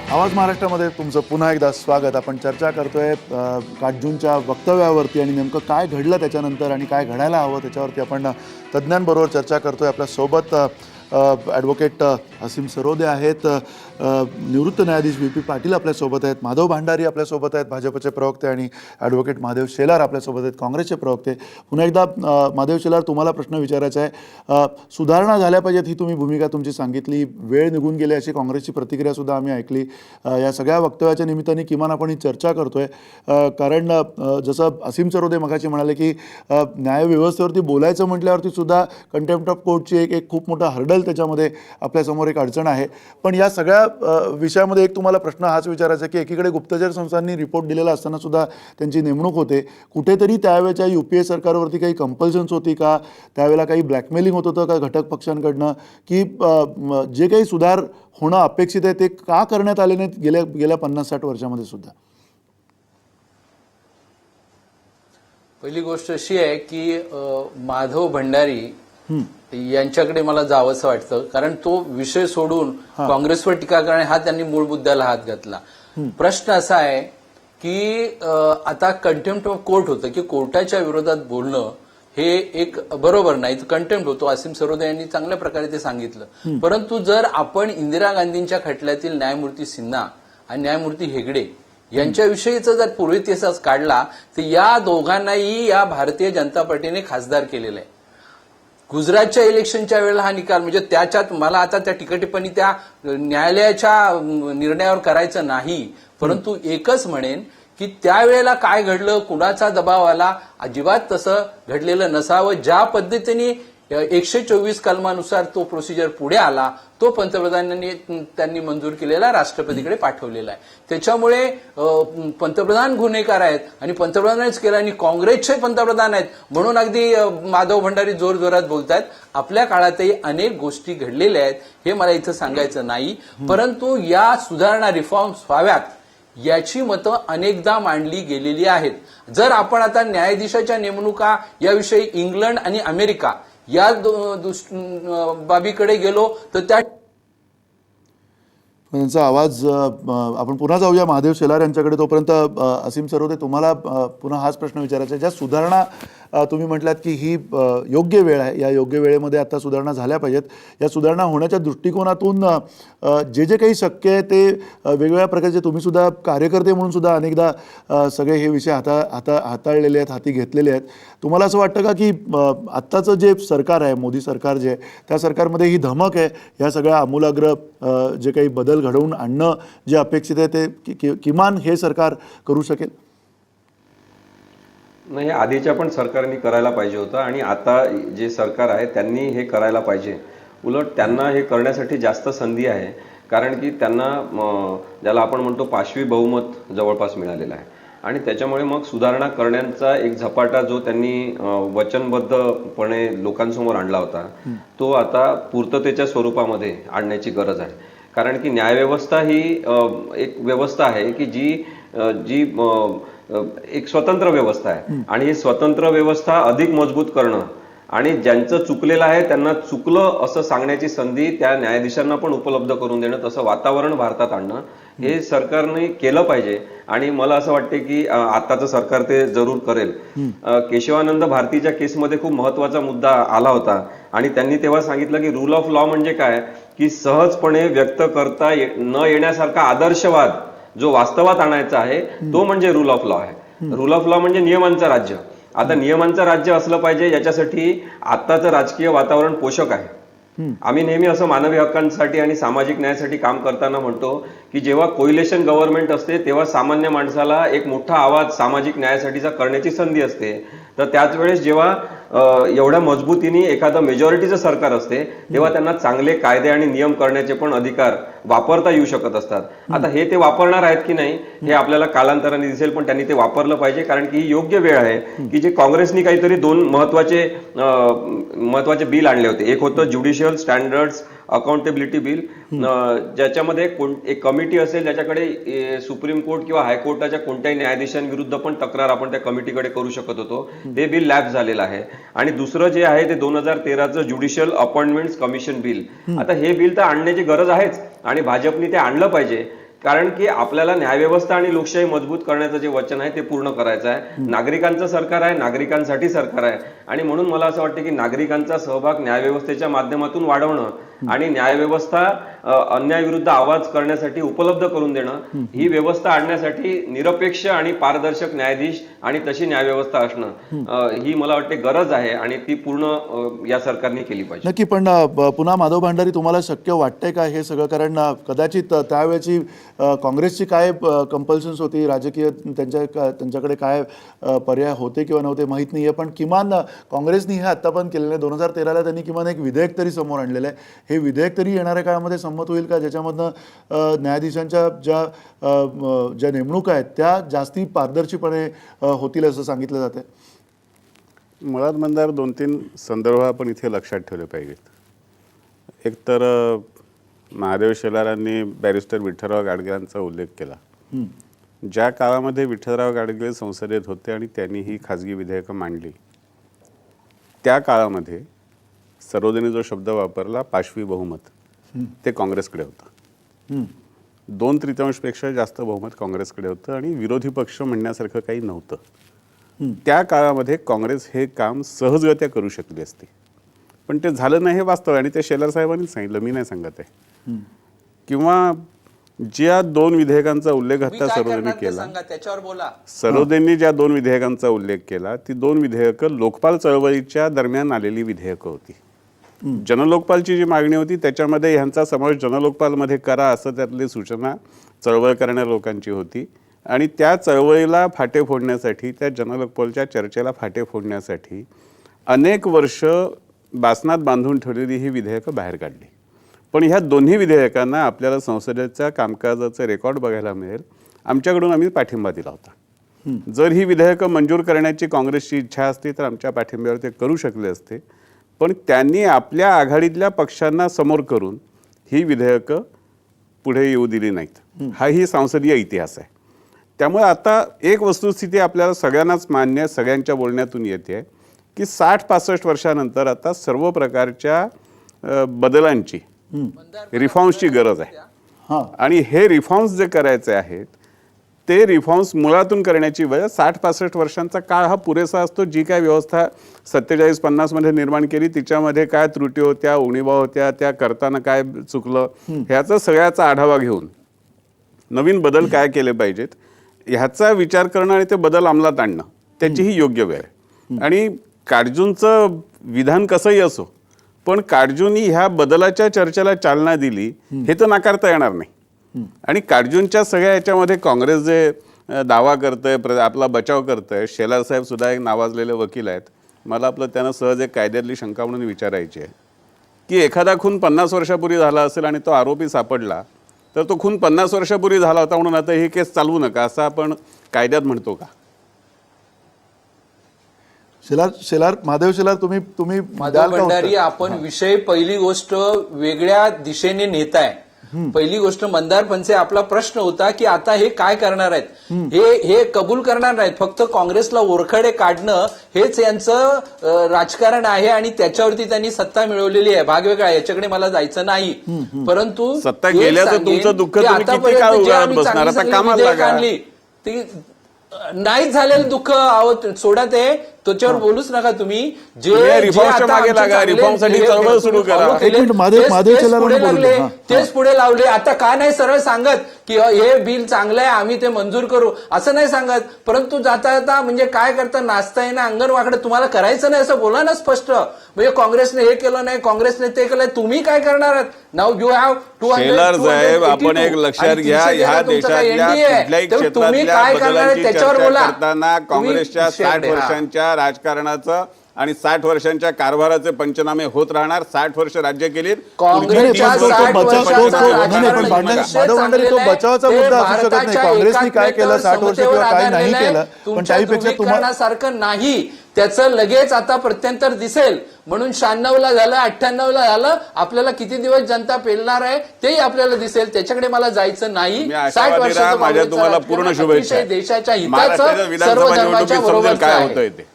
आवाज महाराष्ट्रामध्ये तुमचं पुन्हा एकदा स्वागत. आपण चर्चा करतोय काटजूंच्या वक्तव्यावरती आणि नेमकं काय घडलं त्याच्यानंतर आणि काय घडायला हवं त्याच्यावरती आपण तज्ज्ञांबरोबर चर्चा करतोय. आपल्यासोबत ॲडव्होकेट असीम सरोदे आहेत, निवृत्त न्यायाधीश व्ही पी पाटील आपल्यासोबत आहेत, माधव भांडारी आपल्यासोबत आहेत भाजपचे प्रवक्ते, आणि ॲडव्होकेट महादेव शेलार आपल्यासोबत आहेत काँग्रेसचे प्रवक्ते. पुन्हा एकदा महादेव शेलार, तुम्हाला प्रश्न विचारायचा आहे. सुधारणा झाल्या पाहिजेत ही तुम्ही भूमिका तुमची सांगितली, वेळ निघून गेली अशी काँग्रेसची प्रतिक्रियासुद्धा आम्ही ऐकली. या सगळ्या वक्तव्याच्या निमित्ताने किमान आपण ही चर्चा करतोय, कारण जसं असीम सरोदे मगाशी म्हणाले की न्यायव्यवस्थेवरती बोलायचं म्हटल्यावरती सुद्धा कंटेम्प्ट ऑफ कोर्टची एक खूप मोठा हर्डल त्याच्यामध्ये आपल्यासमोर एक अडचण आहे. पण या सगळ्या विषयामध्ये एक तुम्हाला प्रश्न हाच विचारायचा की एकीकडे गुप्तचर संस्थांनी रिपोर्ट दिलेला असताना सुद्धा त्यांची नेमणूक होते, कुठेतरी त्यावेळेच्या UPA सरकारवरती काही कंपल्शन्स होती का, त्यावेळेला काही ब्लॅकमेलिंग होत होतं का घटक पक्षांकडनं, की जे काही सुधार होणं अपेक्षित आहे ते का करण्यात आले नाहीत गेल्या 50-60 वर्षामध्ये सुद्धा? पहिली गोष्ट अशी आहे की माधव भंडारी यांच्याकडे मला जावंसं वाटतं, कारण तो विषय सोडून काँग्रेसवर टीका करणे हा त्यांनी मूळ मुद्द्याला हात घातला. प्रश्न असा आहे की आता कंटेम्प्ट ऑफ कोर्ट होतं की कोर्टाच्या विरोधात बोलणं हे एक बरोबर नाही, कंटेम्प्ट होतो. असीम सरोदे यांनी चांगल्या प्रकारे ते सांगितलं. परंतु जर आपण इंदिरा गांधींच्या खटल्यातील न्यायमूर्ती सिन्हा आणि न्यायमूर्ती हेगडे यांच्याविषयीचा जर पूर्वेतिहास काढला तर या दोघांनाही या भारतीय जनता पार्टीने खासदार केलेलं आहे. गुजरातच्या इलेक्शनच्या वेळेला हा निकाल, म्हणजे त्याच्यात मला आता त्या टिप्पणी त्या न्यायालयाच्या निर्णयावर करायचं नाही, परंतु एकच म्हणेन की त्यावेळेला काय घडलं, कुणाचा दबाव आला, अजिबात तसं घडलेलं नसावं. ज्या पद्धतीने 124 कलमानुसार तो प्रोसिजर पुढे आला तो पंतप्रधानांनी त्यांनी मंजूर केलेला राष्ट्रपतीकडे पाठवलेला आहे. त्याच्यामुळे पंतप्रधान गुन्हेगार आहेत आणि पंतप्रधानांनीच केलं आणि काँग्रेसचे पंतप्रधान आहेत म्हणून अगदी माधव भंडारी जोरजोरात बोलतायत. आपल्या काळातही अनेक गोष्टी घडलेल्या आहेत, हे मला इथं सांगायचं नाही, परंतु या सुधारणा रिफॉर्म्स व्हाव्यात याची मतं अनेकदा मांडली गेलेली आहेत. जर आपण आता न्यायाधीशाच्या नेमणुका याविषयी इंग्लंड आणि अमेरिका या बाबीकडे गेलो तर त्यांचा आवाज आपण पुन्हा जाऊया महादेव शेलार यांच्याकडे. तोपर्यंत असीम सरोदे, तुम्हाला पुन्हा हाच प्रश्न विचारायचा आहे. ज्या सुधारणा तुम्ही म्हटलात की ही योग्य वेळ आहे, या योग्य वेळेमध्ये आता सुधारणा झाल्या पाहिजेत. या सुधारणा होण्याच्या दृष्टिकोनातून जे काही शक्य आहे ते वेगवेगळ्या प्रकारचे, तुम्ही सुद्धा कार्यकर्ते म्हणून सुद्धा अनेकदा सगळे हे विषय हाताळलेले आहेत, हाती घेतलेले आहेत. तुम्हाला असं वाटतं का की आत्ताचं जे सरकार आहे, मोदी सरकार जे आहे, त्या सरकारमध्ये ही धमक आहे या सगळ्या आमूलाग्र जे काही बदल घडवून आणणं जे अपेक्षित आहे ते किमान हे सरकार करू शकेल? नाही, आधीच्या पण सरकारने करायला पाहिजे होतं आणि आता जे सरकार आहे त्यांनी हे करायला पाहिजे. उलट त्यांना हे करण्यासाठी जास्त संधी आहे, कारण की त्यांना ज्याला आपण म्हणतो पाशवी बहुमत जवळपास मिळालेलं आहे आणि त्याच्यामुळे मग सुधारणा करण्याचा एक झपाटा जो त्यांनी वचनबद्धपणे लोकांसमोर आणला होता तो आता पूर्ततेच्या स्वरूपामध्ये आणण्याची गरज आहे. कारण की न्यायव्यवस्था ही एक व्यवस्था आहे की जी एक स्वतंत्र व्यवस्था आहे आणि ही स्वतंत्र व्यवस्था अधिक मजबूत करणं आणि ज्यांचं चुकलेलं आहे त्यांना चुकलं असं सांगण्याची संधी त्या न्यायाधीशांना पण उपलब्ध करून देणं, तसं वातावरण भारतात आणणं हे सरकारने केलं पाहिजे. आणि मला असं वाटते की आताचं सरकार ते जरूर करेल. केशवानंद भारतीच्या केसमध्ये खूप महत्वाचा मुद्दा आला होता आणि त्यांनी तेव्हा सांगितलं की रूल ऑफ लॉ म्हणजे काय, की सहजपणे व्यक्त करता न येण्यासारखा आदर्शवाद जो वास्तवात आणायचा आहे तो म्हणजे रूल ऑफ लॉ आहे. रूल ऑफ लॉ म्हणजे नियमांचं राज्य. आता नियमांचं राज्य असलं पाहिजे याच्यासाठी आत्ताचं राजकीय वातावरण पोषक आहे. आम्ही नेहमी असं मानवी हक्कांसाठी आणि सामाजिक न्यायासाठी काम करताना म्हणतो की जेव्हा कोइलेशन गव्हर्नमेंट असते तेव्हा सामान्य माणसाला एक मोठा आवाज सामाजिक न्यायासाठीचा करण्याची संधी असते. तर त्याच वेळेस जेव्हा एवढ्या मजबूतीने एखादं मेजॉरिटीचं सरकार असते तेव्हा त्यांना चांगले कायदे आणि नियम करण्याचे पण अधिकार वापरता येऊ शकत असतात. आता हे ते वापरणार आहेत की नाही हे आपल्याला कालांतराने दिसेल, पण त्यांनी ते वापरलं पाहिजे, कारण की ही योग्य वेळ आहे की जे काँग्रेसनी काहीतरी दोन महत्वाचे बिल आणले होते. एक होतं ज्युडिशियल स्टँडर्ड्स अकाउंटेबिलिटी बिल, ज्याच्यामध्ये एक कमिटी असेल ज्याच्याकडे सुप्रीम कोर्ट किंवा हायकोर्टाच्या कोणत्याही न्यायाधीशांविरुद्ध पण तक्रार आपण त्या कमिटीकडे करू शकत होतो. ते बिल लॅप्स झालेलं आहे. आणि दुसरं जे आहे ते 2013चं ज्युडिशियल अपॉइंटमेंट्स कमिशन बिल. आता हे बिल तर आणण्याची गरज आहेच आणि भाजपने ते आणलं पाहिजे, कारण की आपल्याला न्यायव्यवस्था आणि लोकशाही मजबूत करण्याचं जे वचन आहे ते पूर्ण करायचं आहे. नागरिकांचं सरकार आहे, नागरिकांसाठी सरकार आहे आणि म्हणून मला असं वाटतं की नागरिकांचा सहभाग न्यायव्यवस्थेच्या माध्यमातून वाढवणं आणि न्यायव्यवस्था अन्यायाविरुद्ध आवाज करण्यासाठी उपलब्ध करून देणं, ही व्यवस्था आणण्यासाठी निरपेक्ष आणि पारदर्शक न्यायाधीश आणि तशी न्यायव्यवस्था असणं ही मला वाटते गरज आहे आणि ती पूर्ण या सरकारने केली पाहिजे. नक्की. पण पुन्हा माधव भांडारी तुम्हाला शक्य वाटतंय का हे सगळं? कारण कदाचित त्यावेळेची काँग्रेसची काय कंपल्शन्स होती राजकीय, त्यांच्याकडे काय पर्याय होते किंवा नव्हते माहीत नाही आहे, पण किमान काँग्रेसनी हे आत्तापर्यंत केलेलं आहे. 2013ला त्यांनी किमान एक विधेयक तरी समोर आणलेलं आहे. हे विधेयक तरी येणाऱ्या काळामध्ये संमत होईल का, ज्याच्यामधनं न्यायाधीशांच्या ज्या नेमणुका आहेत त्या जास्ती पारदर्शीपणे होतील असं सांगितलं जातं? मुळात मंदार 2-3 संदर्भ आपण इथे लक्षात ठेवले पाहिजेत. एक तर महादेव शेलारांनी बॅरिस्टर विठ्ठलराव गाडगीळांचा उल्लेख केला. ज्या काळामध्ये विठ्ठलराव गाडगीळ संसदेत होते आणि त्यांनी ही खाजगी विधेयकं मांडली, त्या काळामध्ये सर्वोदनी जो शब्द वापरला पाशवी बहुमत, ते काँग्रेसकडे होतं. 2/3पेक्षा जास्त बहुमत काँग्रेसकडे होतं आणि विरोधी पक्ष म्हणण्यासारखं काही नव्हतं. त्या काळामध्ये काँग्रेस हे काम सहजगत्या करू शकली असती, पण ते झालं नाही हे वास्तव आहे आणि ते शेलार साहेबांनीच सांगितलं, मी नाही सांगत आहे. किंवा ज्या 2 विधेयकांचा उल्लेख आता सर्वोदनी केला, त्याच्यावर बोला. सर्वोदनी ज्या 2 विधेयकांचा उल्लेख केला, ती 2 विधेयकं लोकपाल चळवळीच्या दरम्यान आलेली विधेयकं होती. जनलोकपालची जी मागणी होती त्याच्यामध्ये ह्यांचा समावेश जनलोकपालमध्ये करा असं त्यातली सूचना चळवळ करणाऱ्या लोकांची होती आणि त्या चळवळीला फाटे फोडण्यासाठी, त्या जनलोकपालच्या चर्चेला फाटे फोडण्यासाठी अनेक वर्ष बासनात बांधून ठेवलेली ही विधेयकं बाहेर काढली. पण ह्या दोन्ही विधेयकांना आपल्याला संसदेच्या कामकाजाचं रेकॉर्ड बघायला मिळेल. आमच्याकडून आम्ही पाठिंबा दिला होता. जर ही विधेयकं मंजूर करण्याची काँग्रेसची इच्छा असती तर आमच्या पाठिंब्यावर ते करू शकले असते, पण त्यांनी आपल्या आघाडीतल्या पक्षांना समोर करून ही विधेयकं पुढे येऊ दिली नाहीत. हाही संसदीय इतिहास आहे. त्यामुळे आता एक वस्तुस्थिती आपल्याला सगळ्यांनाच मान्य, सगळ्यांच्या बोलण्यातून येते की 60-65 वर्षानंतर आता सर्व प्रकारच्या बदलांची, रिफॉर्म्सची गरज आहे. आणि हे रिफॉर्म्स जे करायचे आहेत ते रिफॉर्म्स मुळातून करण्याची वेळ 60-65 वर्षांचा काळ हा पुरेसा असतो. जी काय व्यवस्था 47-50 मध्ये निर्माण केली तिच्यामध्ये काय त्रुटी होत्या, उणिवा होत्या, त्या करताना काय चुकलं, ह्याचा सगळ्याचा आढावा घेऊन नवीन बदल काय केले पाहिजेत ह्याचा विचार करणं आणि ते बदल अंमलात आणणं त्याची ही योग्य वेळ आहे. आणि काटजूंचं विधान कसंही असो, पण काटजूंनी ह्या बदलाच्या चर्चेला चालना दिली हे तर नाकारता येणार नाही. आणि काटजूंच्या सगळ्या याच्यामध्ये काँग्रेस जे दावा करतंय, आपला बचाव करतंय, शेलार साहेब सुद्धा एक नावाजलेले वकील आहेत. मला आपलं त्यांना सहज एक कायद्यातली शंका म्हणून विचारायची आहे की एखादा खून 50 वर्षापूर्वी झाला असेल आणि तो आरोपी सापडला तर तो खून 50 वर्षापूर्वी झाला होता म्हणून आता ही केस चालवू नका असं आपण कायद्यात म्हणतो का? महादेव शेलार, तुम्ही माधव भंडारी, आपण विषय पहिली गोष्ट वेगळ्या दिशेने नेताय. पहिली गोष्ट मंदार पंचे, आपला प्रश्न होता की आता हे काय करणार आहेत, हे कबूल करणार नाहीत, फक्त काँग्रेसला ओरखडे काढणं हेच यांचं राजकारण आहे आणि त्याच्यावरती त्यांनी सत्ता मिळवलेली आहे. भाग वेगळा, याच्याकडे मला जायचं नाही. परंतु सत्ता गेल्याचं तुमचं दुःख तुम्ही किती काळ उगाळत बसणार? आता कामाला लागा. आणली ती नाहीच झालेलं दुःख सोडा, ते त्याच्यावर बोलूच नका तुम्ही. जे रिफॉर्मच्या मागे लागा, रिफॉर्मसाठी चळवळ सुरू करा. तेच पुढे लावले. आता का नाही सरळ सांगत की हे बिल चांगलं आहे, आम्ही ते मंजूर करू, असं नाही सांगत. परंतु जाता जाता म्हणजे काय करता, नाचता येणं अंगण वाकडं, तुम्हाला करायचं नाही असं बोला ना स्पष्ट. म्हणजे काँग्रेसने हे केलं नाही, काँग्रेसने ते केलंय, तुम्ही काय करणार आहात? नाव यू हॅव 200. शेलार साहेब, आपण एक लक्षात घ्या, ह्या देशातल्या कुठल्याही क्षेत्रातल्या बदलांची चर्चा करताना काँग्रेसच्या 60 वर्षांच्या राजकारणाचं आणि 60 वर्षांच्या कारभाराचे पंचनामे होत राहणार. 60 वर्ष राज्य केली काँग्रेसच्या बचावाचा मुद्दा असू शकत नाही. काँग्रेसने काय केलं 60 वर्ष किंवा काय नाही केलं, पण त्याहीपेक्षा तुम्हाला सारखं नाही, त्याचं लगेच आता प्रत्यंतर दिसेल. म्हणून 96ला झालं, 98ला झालं, आपल्याला किती दिवस जनता पेलणार आहे तेही आपल्याला दिसेल. त्याच्याकडे मला जायचं नाही. 60 वर्षाचं माझ्या तुम्हाला पूर्ण शुभेच्छा. देशाच्या हिताचं सर्व धर्माच्या बरोबर काय होतंय ते.